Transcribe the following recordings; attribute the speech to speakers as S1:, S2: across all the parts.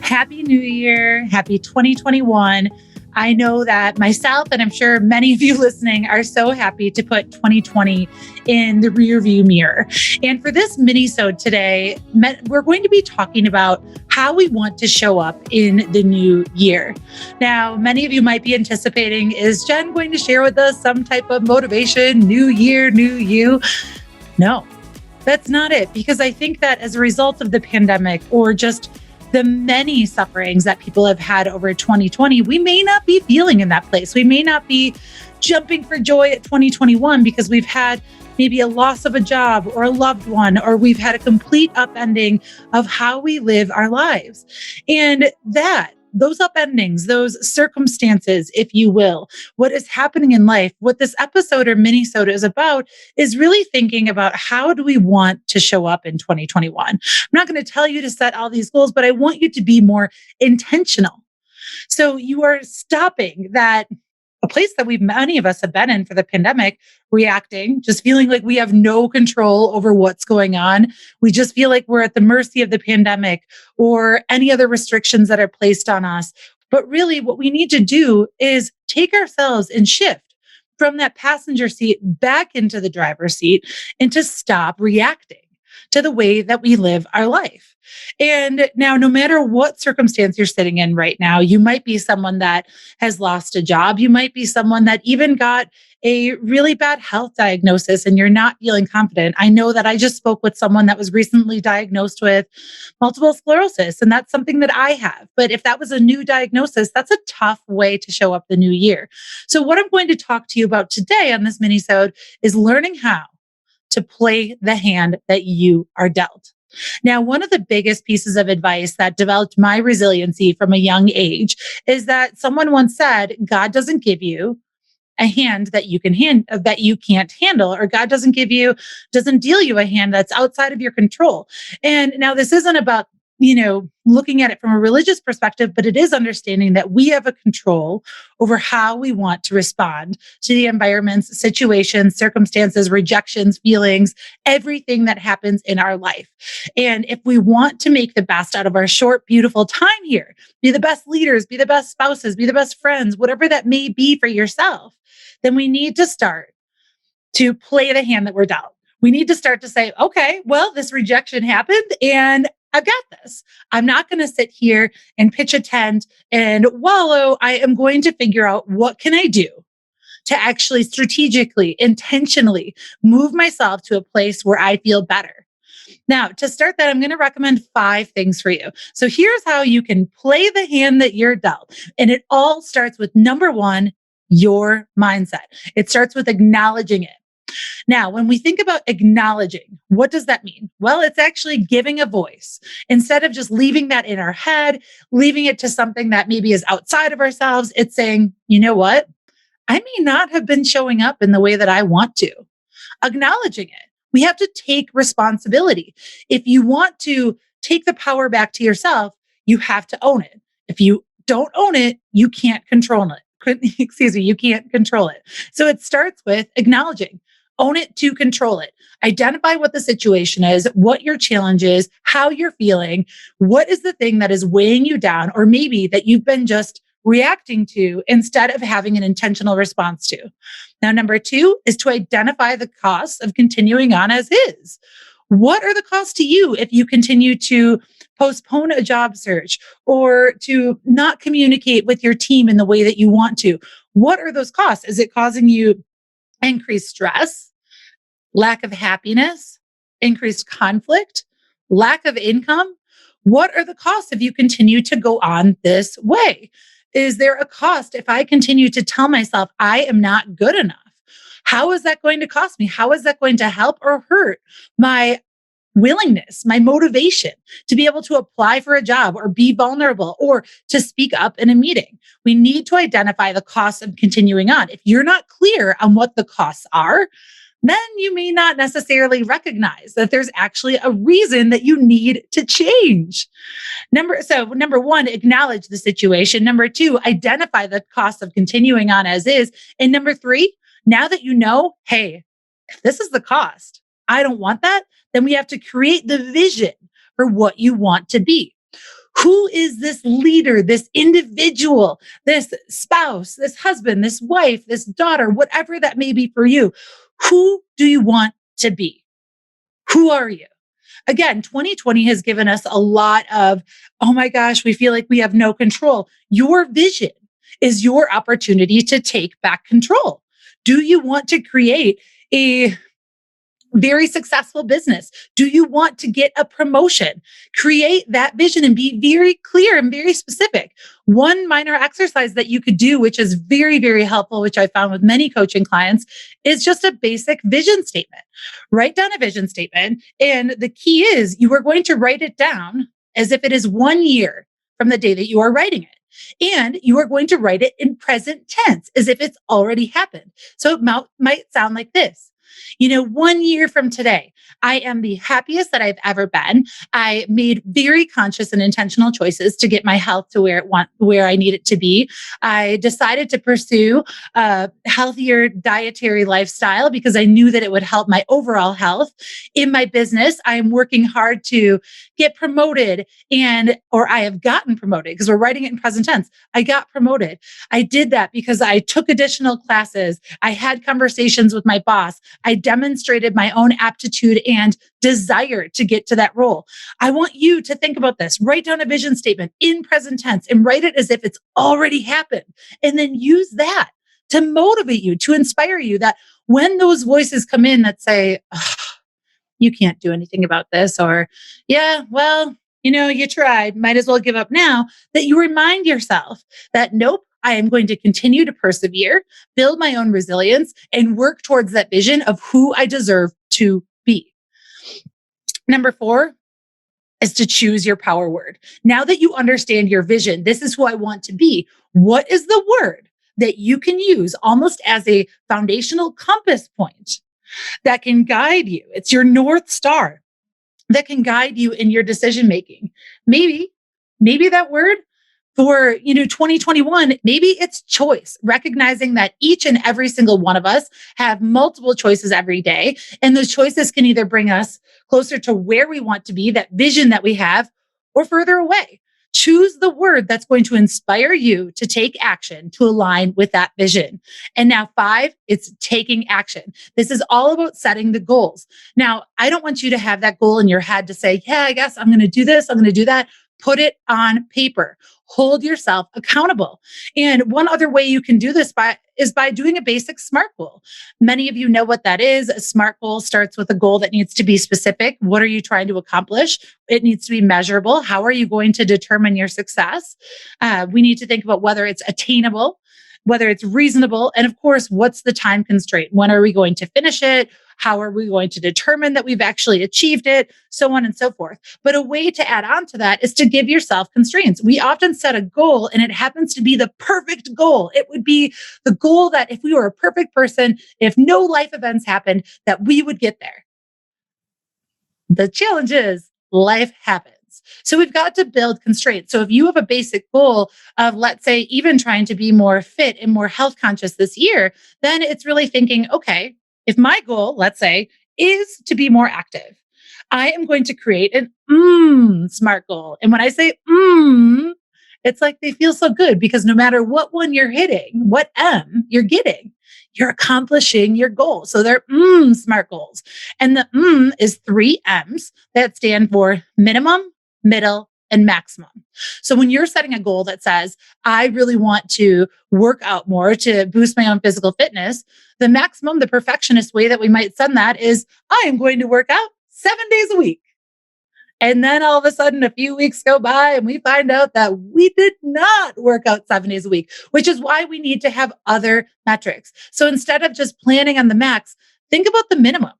S1: Happy New Year. Happy 2021. I know that myself, and I'm sure many of you listening, are so happy to put 2020 in the rearview mirror. And for this minisode today, we're going to be talking about how we want to show up in the new year. Now, many of you might be anticipating, is Jen going to share with us some type of motivation, new year, new you? No, that's not it. Because I think that as a result of the pandemic or just the many sufferings that people have had over 2020, we may not be feeling in that place. We may not be jumping for joy at 2021 because we've had maybe a loss of a job or a loved one, or we've had a complete upending of how we live our lives. And those upendings, those circumstances, if you will, what is happening in life, what this episode or minisode is about is really thinking about how do we want to show up in 2021. I'm not going to tell you to set all these goals, but I want you to be more intentional. So you are stopping a place that many of us have been in for the pandemic, reacting, just feeling like we have no control over what's going on. We just feel like we're at the mercy of the pandemic or any other restrictions that are placed on us. But really what we need to do is take ourselves and shift from that passenger seat back into the driver's seat and to stop reacting to the way that we live our life. And now, no matter what circumstance you're sitting in right now, you might be someone that has lost a job. You might be someone that even got a really bad health diagnosis and you're not feeling confident. I know that I just spoke with someone that was recently diagnosed with multiple sclerosis, and that's something that I have. But if that was a new diagnosis, that's a tough way to show up the new year. So what I'm going to talk to you about today on this minisode is learning how to play the hand that you are dealt. Now, one of the biggest pieces of advice that developed my resiliency from a young age is that someone once said, God doesn't give you a hand that you can't handle, or God doesn't deal you a hand that's outside of your control. And now this isn't about looking at it from a religious perspective, but it is understanding that we have a control over how we want to respond to the environments, situations, circumstances, rejections, feelings, everything that happens in our life. And if we want to make the best out of our short, beautiful time here, be the best leaders, be the best spouses, be the best friends, whatever that may be for yourself, then we need to start to play the hand that we're dealt. We need to start to say, okay, well, this rejection happened and I've got this. I'm not going to sit here and pitch a tent and wallow. I am going to figure out what can I do to actually strategically, intentionally move myself to a place where I feel better. Now, to start that, I'm going to recommend 5 things for you. So here's how you can play the hand that you're dealt. And it all starts with number 1, your mindset. It starts with acknowledging it. Now, when we think about acknowledging, what does that mean? Well, it's actually giving a voice instead of just leaving that in our head, leaving it to something that maybe is outside of ourselves. It's saying, you know what? I may not have been showing up in the way that I want to. Acknowledging it. We have to take responsibility. If you want to take the power back to yourself, you have to own it. If you don't own it, you can't control it. You can't control it. So it starts with acknowledging. Own it to control it. Identify what the situation is, what your challenge is, how you're feeling, what is the thing that is weighing you down, or maybe that you've been just reacting to instead of having an intentional response to. Now, number 2 is to identify the costs of continuing on as is. What are the costs to you if you continue to postpone a job search or to not communicate with your team in the way that you want to? What are those costs? Is it causing you increased stress, lack of happiness, increased conflict, lack of income? What are the costs if you continue to go on this way? Is there a cost if I continue to tell myself I am not good enough? How is that going to cost me? How is that going to help or hurt my willingness, my motivation to be able to apply for a job or be vulnerable or to speak up in a meeting? We need to identify the costs of continuing on. If you're not clear on what the costs are, then you may not necessarily recognize that there's actually a reason that you need to change. Number 1, acknowledge the situation. Number 2, identify the cost of continuing on as is. And number 3, now that you know, hey, if this is the cost, I don't want that, then we have to create the vision for what you want to be. Who is this leader, this individual, this spouse, this husband, this wife, this daughter, whatever that may be for you? Who do you want to be? Who are you? Again, 2020 has given us a lot of, oh my gosh, we feel like we have no control. Your vision is your opportunity to take back control. Do you want to create a very successful business? Do you want to get a promotion? Create that vision and be very clear and very specific. One minor exercise that you could do, which is very, very helpful, which I found with many coaching clients, is just a basic vision statement. Write down a vision statement. And the key is you are going to write it down as if it is 1 year from the day that you are writing it. And you are going to write it in present tense as if it's already happened. So it might sound like this. 1 year from today, I am the happiest that I've ever been. I made very conscious and intentional choices to get my health to where I need it to be. I decided to pursue a healthier dietary lifestyle because I knew that it would help my overall health. In my business, I am working hard to get promoted or I have gotten promoted because we're writing it in present tense. I got promoted. I did that because I took additional classes. I had conversations with my boss. I demonstrated my own aptitude and desire to get to that role. I want you to think about this. Write down a vision statement in present tense and write it as if it's already happened. And then use that to motivate you, to inspire you, that when those voices come in that say, you can't do anything about this, or, yeah, well, you tried, might as well give up now, that you remind yourself that, nope, I am going to continue to persevere, build my own resilience, and work towards that vision of who I deserve to be. Number 4 is to choose your power word. Now that you understand your vision, this is who I want to be. What is the word that you can use almost as a foundational compass point that can guide you? It's your North Star that can guide you in your decision making. Maybe that word for 2021, maybe it's choice, recognizing that each and every single one of us have multiple choices every day. And those choices can either bring us closer to where we want to be, that vision that we have, or further away. Choose the word that's going to inspire you to take action to align with that vision. And now 5, it's taking action. This is all about setting the goals. Now, I don't want you to have that goal in your head to say, yeah, I guess I'm going to do this, I'm going to do that. Put it on paper. Hold yourself accountable. And one other way you can do this is by doing a basic SMART goal. Many of you know what that is. A SMART goal starts with a goal that needs to be specific. What are you trying to accomplish? It needs to be measurable. How are you going to determine your success? We need to think about whether it's attainable, whether it's reasonable, and of course, what's the time constraint? When are we going to finish it? How are we going to determine that we've actually achieved it? So on and so forth. But a way to add on to that is to give yourself constraints. We often set a goal and it happens to be the perfect goal. It would be the goal that if we were a perfect person, if no life events happened, that we would get there. The challenge is life happens. So we've got to build constraints. So if you have a basic goal of, let's say, even trying to be more fit and more health conscious this year, then it's really thinking, okay, if my goal, let's say, is to be more active, I am going to create an SMART goal. And when I say it's like they feel so good because no matter what one you're hitting, what M you're getting, you're accomplishing your goal. So they're SMART goals. And the is 3 M's that stand for minimum, middle, and maximum. So when you're setting a goal that says, I really want to work out more to boost my own physical fitness, the maximum, the perfectionist way that we might send that is, I am going to work out 7 days a week. And then all of a sudden, a few weeks go by and we find out that we did not work out 7 days a week, which is why we need to have other metrics. So instead of just planning on the max, think about the minimum.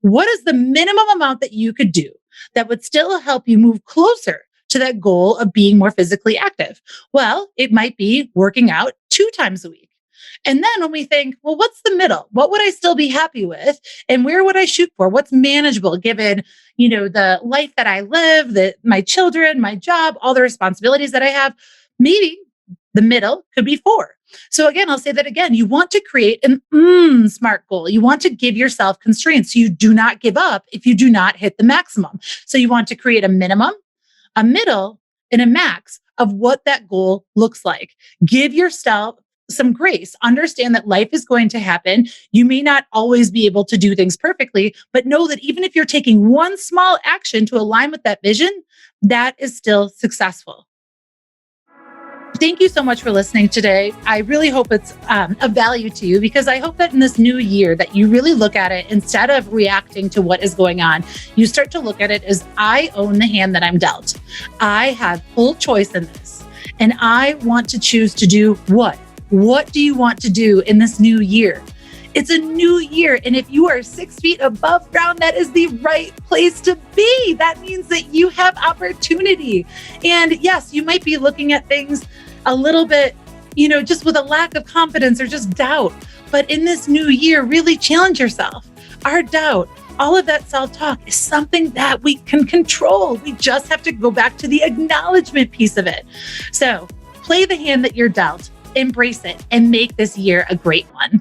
S1: What is the minimum amount that you could do that would still help you move closer to that goal of being more physically active? Well, it might be working out 2 times a week. And then when we think, well, what's the middle? What would I still be happy with? And where would I shoot for? What's manageable given, the life that I live, my children, my job, all the responsibilities that I have? Maybe the middle could be 4. So again, I'll say that again. You want to create an SMART goal. You want to give yourself constraints so you do not give up if you do not hit the maximum. So you want to create a minimum, a middle, and a max of what that goal looks like. Give yourself some grace. Understand that life is going to happen. You may not always be able to do things perfectly, but know that even if you're taking one small action to align with that vision, that is still successful. Thank you so much for listening today. I really hope it's of value to you, because I hope that in this new year that you really look at it, instead of reacting to what is going on, you start to look at it as, I own the hand that I'm dealt. I have full choice in this, and I want to choose to do what? What do you want to do in this new year? It's a new year. And if you are 6 feet above ground, that is the right place to be. That means that you have opportunity. And yes, you might be looking at things a little bit, just with a lack of confidence or just doubt. But in this new year, really challenge yourself. Our doubt, all of that self-talk is something that we can control. We just have to go back to the acknowledgement piece of it. So play the hand that you're dealt, embrace it, and make this year a great one.